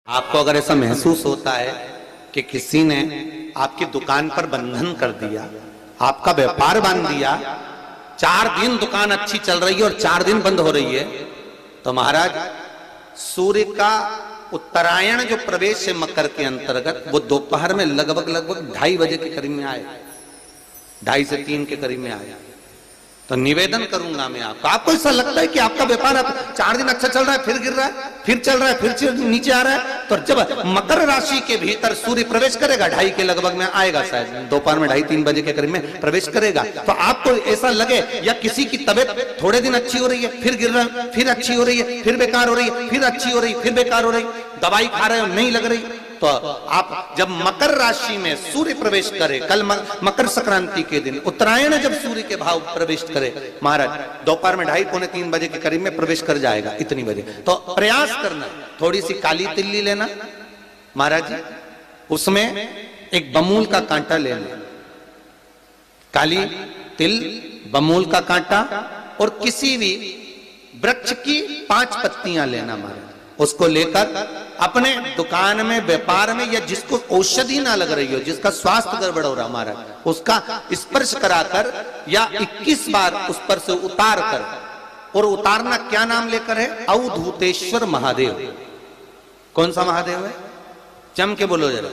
आपको अगर ऐसा महसूस होता है कि किसी ने आपकी दुकान पर बंधन कर दिया, आपका व्यापार बांध दिया, 4 दिन दुकान अच्छी चल रही है और 4 दिन बंद हो रही है, तो महाराज सूर्य का उत्तरायण जो प्रवेश है मकर के अंतर्गत, वो दोपहर में लगभग 2:30 बजे के करीब में आए, 2:30 से 3 के करीब में आया। तो निवेदन करूंगा मैं आपको ऐसा लगता है कि आपका व्यापार 4 दिन अच्छा चल रहा है, फिर गिर रहा है, फिर चल रहा है, फिर नीचे आ रहा है, तो जब मकर राशि के भीतर सूर्य प्रवेश करेगा 2:30 के लगभग में आएगा, शायद दोपहर में 2:30-3 बजे के करीब में प्रवेश करेगा, तो आपको ऐसा लगे या किसी की तबीयत थोड़े दिन अच्छी हो रही है, फिर गिर रहा है, फिर अच्छी हो रही है, फिर बेकार हो रही है, फिर अच्छी हो रही है, फिर बेकार हो रही, दवाई खा रहे हो नहीं लग रही, तो आप जब मकर राशि में सूर्य प्रवेश करे, कल मकर संक्रांति के दिन उत्तरायण जब सूर्य के भाव प्रवेश करे महाराज, दोपहर में 2:30-3 बजे के करीब में प्रवेश कर जाएगा, इतनी बजे, तो प्रयास करना थोड़ी सी काली तिल्ली लेना महाराज जी, उसमें एक बमूल का कांटा लेना, काली तिल, बमूल का कांटा और किसी भी वृक्ष की 5 पत्तियां लेना महाराज, उसको लेकर अपने दुकान में, व्यापार में, या जिसको औषधि ना लग रही हो, जिसका स्वास्थ्य गड़बड़ हो रहा महाराज, उसका स्पर्श कराकर या 21 बार उस पर से उतार कर, और उतारना क्या नाम लेकर है? अवधूतेश्वर महादेव। कौन सा महादेव है? जम के बोलो जरा,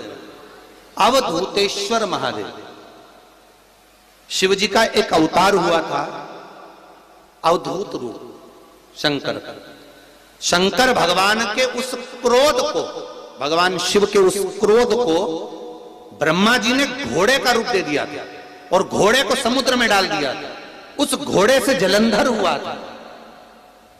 अवधूतेश्वर महादेव। शिव जी का एक अवतार हुआ था, अवधूत रूप, शंकर का। शंकर भगवान के उस क्रोध को, भगवान शिव के उस क्रोध को ब्रह्मा जी ने घोड़े का रूप दे दिया था और घोड़े को समुद्र में डाल दिया था। उस घोड़े से जलंधर हुआ था,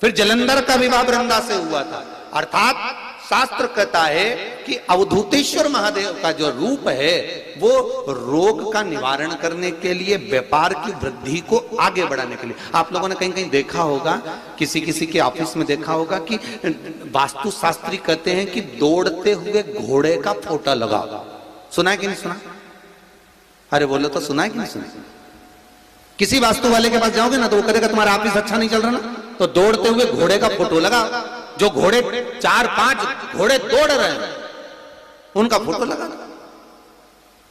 फिर जलंधर का विवाह वृंदा से हुआ था। अर्थात शास्त्र कहता है कि अवधूतेश्वर महादेव का जो रूप है वो रोग का निवारण करने के लिए, व्यापार की वृद्धि को आगे बढ़ाने के लिए। आप लोगों ने कहीं कहीं देखा होगा, किसी किसी के ऑफिस में देखा होगा कि वास्तु शास्त्री कहते हैं कि दौड़ते हुए घोड़े का फोटो लगा। सुना है कि नहीं सुना? अरे बोलो तो, सुना है कि नहीं सुना? किसी वास्तु वाले के पास जाओगे ना तो वो कहेगा तुम्हारा ऑफिस अच्छा नहीं चल रहा ना, तो दौड़ते हुए घोड़े का फोटो लगा। जो घोड़े 4-5 घोड़े दौड़ रहे हैं उनका फोटो लगा।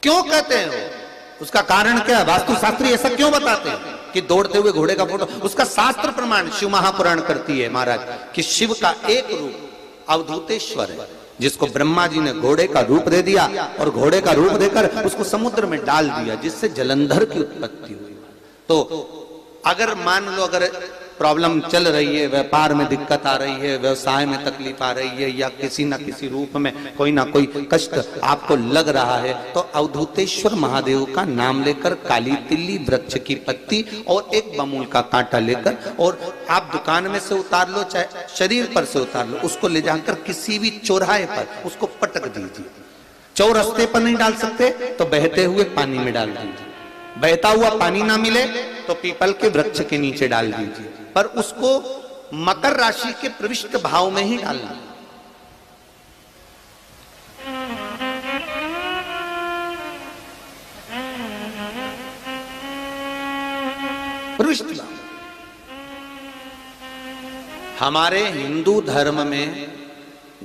क्यों कहते हैं वो? उसका कारण क्या है? वास्तु शास्त्री ऐसा क्यों बताते हैं कि दौड़ते हुए घोड़े का फोटो? उसका शास्त्र प्रमाण शिव महापुराण करती है महाराज कि शिव का एक रूप अवधूतेश्वर है, जिसको ब्रह्मा जी ने घोड़े का रूप दे दिया और घोड़े का रूप देकर उसको समुद्र में डाल दिया, जिससे जलंधर की उत्पत्ति हुई। तो अगर मान लो, अगर प्रॉब्लम चल रही है, व्यापार में दिक्कत आ रही है, व्यवसाय में तकलीफ आ रही है, या किसी ना किसी रूप में कोई ना कोई कष्ट आपको लग रहा है, तो अवधूतेश्वर महादेव का नाम लेकर काली तिल्ली, वृक्ष की पत्ती और एक बमूल का कांटा लेकर, और आप दुकान में से उतार लो, चाहे शरीर पर से उतार लो, उसको ले जाकर किसी भी चौराहे पर उसको पटक दीजिए। चौरस्ते पर नहीं डाल सकते तो बहते हुए पानी में डाल दीजिए, बहता हुआ पानी ना मिले तो पीपल के वृक्ष के नीचे डाल दीजिए, पर उसको मकर राशि के प्रविष्ट भाव में ही डालना। प्रविष्ट भाव। हमारे हिंदू धर्म में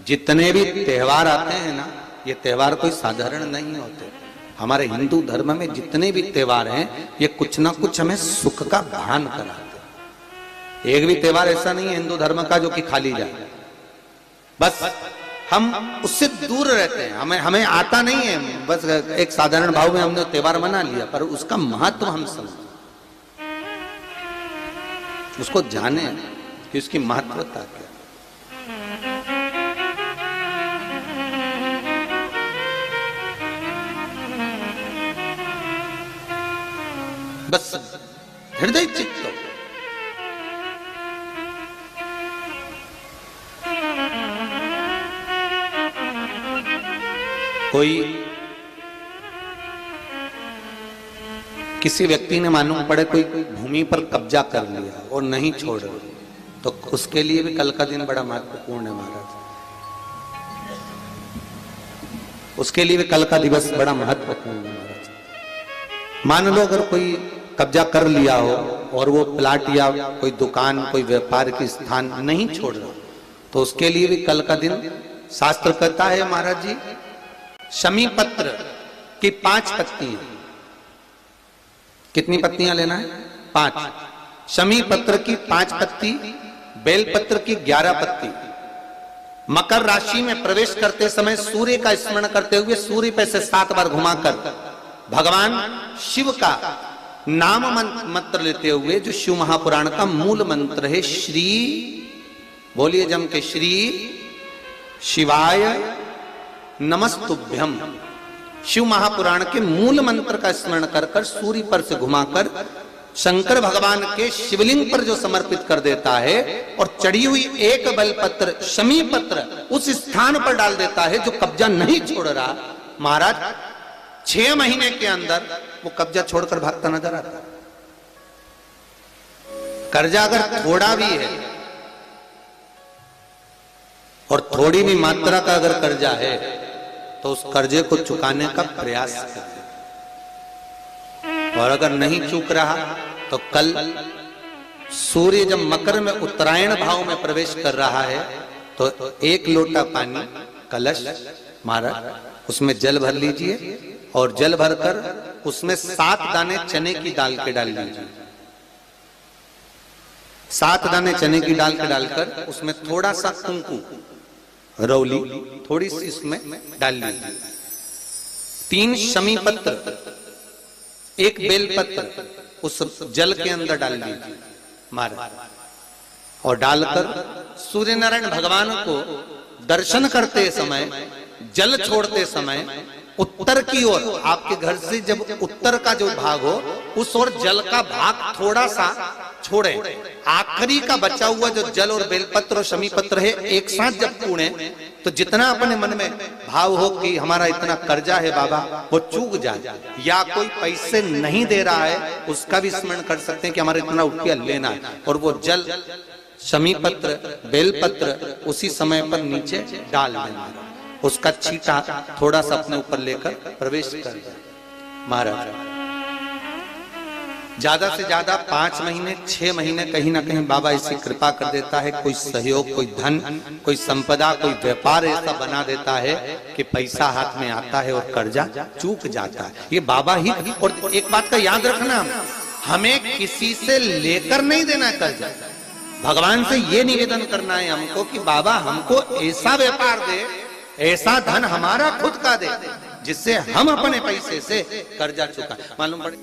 जितने भी त्योहार आते हैं ना, ये त्योहार कोई साधारण नहीं होते। हमारे हिंदू धर्म में जितने भी त्योहार हैं ये कुछ ना कुछ हमें सुख का भान कराते हैं। एक भी त्योहार ऐसा नहीं है हिंदू धर्म का जो कि खाली जाए, बस हम उससे दूर रहते हैं, हमें आता नहीं है, बस एक साधारण भाव में हमने त्योहार मना लिया, पर उसका महत्व हम समझें, उसको जाने कि उसकी महत्वता क्या। बस हृदय चित्त कोई किसी व्यक्ति ने मालूम पड़े कोई भूमि पर कब्जा कर लिया और नहीं छोड़ रहे, तो उसके लिए भी कल का दिन बड़ा महत्वपूर्ण है महाराज। उसके लिए भी कल का दिवस बड़ा महत्वपूर्ण है महाराज। मान लो अगर कोई कब्जा कर लिया हो और वो प्लाट या कोई दुकान, कोई व्यापार की स्थान नहीं छोड़ रहा, तो उसके लिए भी कल का दिन शास्त्र कहता है महाराज जी, शमी पत्र की 5 पत्तियां, कितनी पत्तियां लेना है? 5। शमी पत्र की 5 पत्ती, बेलपत्र की 11 पत्ती। मकर राशि में प्रवेश करते समय सूर्य का स्मरण करते हुए सूर्य पे से 7 बार घुमाकर भगवान शिव का नाम मंत्र लेते हुए, जो शिव महापुराण का मूल मंत्र है, श्री, बोलिए जम के, श्री शिवाय नमस्तुभ्यम, शिव महापुराण के मूल मंत्र का स्मरण कर कर सूर्य पर से घुमाकर शंकर भगवान के शिवलिंग पर जो समर्पित कर देता है और चढ़ी हुई एक बेलपत्र शमी पत्र उस स्थान पर डाल देता है जो कब्जा नहीं छोड़ रहा, महाराज 6 महीने के अंदर वो कब्जा छोड़कर भागता नजर आता। कर्जा अगर थोड़ा भी है और थोड़ी भी मात्रा का अगर कर्जा है तो उस कर्जे को चुकाने का प्रयास करें, और अगर नहीं चूक रहा तो कल सूर्य जब मकर में उत्तरायण भाव में प्रवेश कर रहा है तो 1 लोटा पानी कलश महाराज उसमें जल भर लीजिए और जल भरकर उसमें 7 दाने चने की दाल के डाल लीजिए। 7 दाने चने की दाल के डालकर उसमें थोड़ा सा कुंकू रौली थोड़ी सी इसमें डाल लीजिए। 3 शमी पत्र, 1 बेलपत्र उस जल के अंदर डाल लीजिए महाराज, और डालकर सूर्य नारायण भगवान को दर्शन करते समय, जल छोड़ते समय उत्तर की ओर, आपके घर से जब उत्तर का जो भाग हो उस ओर जल का भाग थोड़ा सा छोड़े। आखिरी का बचा हुआ जो जल और बेलपत्र और शमी पत्र है एक साथ जब पूणे तो जितना अपने मन में भाव हो कि हमारा इतना कर्जा है बाबा वो चूक जाए, या कोई पैसे नहीं दे रहा है उसका भी स्मरण कर सकते हैं कि हमारा इतना रुपया लेना है, और वो जल शमी पत्र बेलपत्र उसी समय पर नीचे डाल देना, उसका छींटा थोड़ा सा अपने ऊपर लेकर प्रवेश कर महाराज। ज्यादा से ज्यादा 5 महीने 6 महीने कहीं ना कहीं बाबा ऐसी कृपा कर देता है, कोई सहयोग, कोई धन, कोई संपदा, कोई व्यापार ऐसा बना देता है कि पैसा हाथ में आता है और कर्जा चूक जाता है। ये बाबा ही। और एक बात का याद रखना, हमें किसी से लेकर नहीं देना कर्जा, भगवान से ये निवेदन करना है हमको कि बाबा हमको ऐसा व्यापार दे, ऐसा धन हमारा खुद का दे जिससे हम अपने पैसे से कर्जा चुका। मालूम पड़े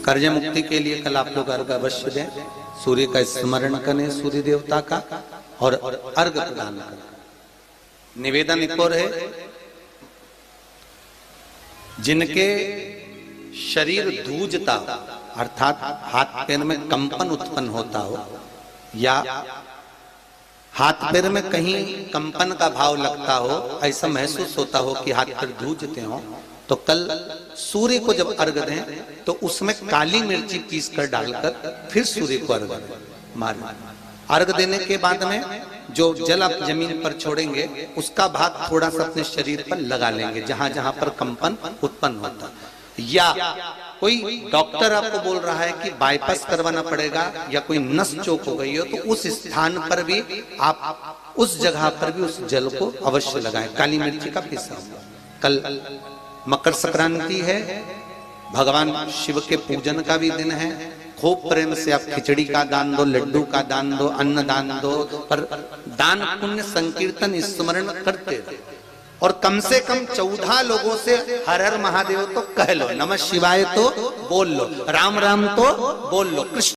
कर्ज मुक्ति के लिए कल आप लोग अर्घ अवश्य दें, सूर्य का स्मरण करें, सूर्य देवता का, और अर्घ प्रदान करें। निवेदन एक और है, जिनके शरीर धूजता अर्थात हाथ पैर में कंपन उत्पन्न होता हो, या हाथ पैर में कहीं कंपन का भाव लगता हो, ऐसा महसूस होता हो कि हाथ पैर धूजते हो, तो कल सूर्य को जब अर्घ दें तो उसमें काली मिर्ची पीस कर डालकर फिर सूर्य को अर्घ मारें। अर्घ देने के बाद में जो जल आप जमीन पर छोड़ेंगे उसका भाग थोड़ा सा अपने शरीर पर लगा लेंगे जहां जहां पर कंपन उत्पन्न होता। या कोई डॉक्टर आपको बोल रहा है कि बाईपास करवाना पड़ेगा या कोई नस चौक हो गई हो, तो उस स्थान पर भी आप उस जगह पर भी उस जल को अवश्य लगाएं, काली मिर्ची का पीसा हुआ। कल मकर संक्रांति है, भगवान शिव के पूजन का भी दिन है। खूब प्रेम से आप खिचड़ी का दान दो, लड्डू का दान दो, अन्न दान दो, पर दान पुण्य संकीर्तन स्मरण करते रहो, और कम से कम 14 लोगों से हर हर महादेव तो कह लो, नमः शिवाय तो बोल लो, राम राम तो बोल लो, कृष्ण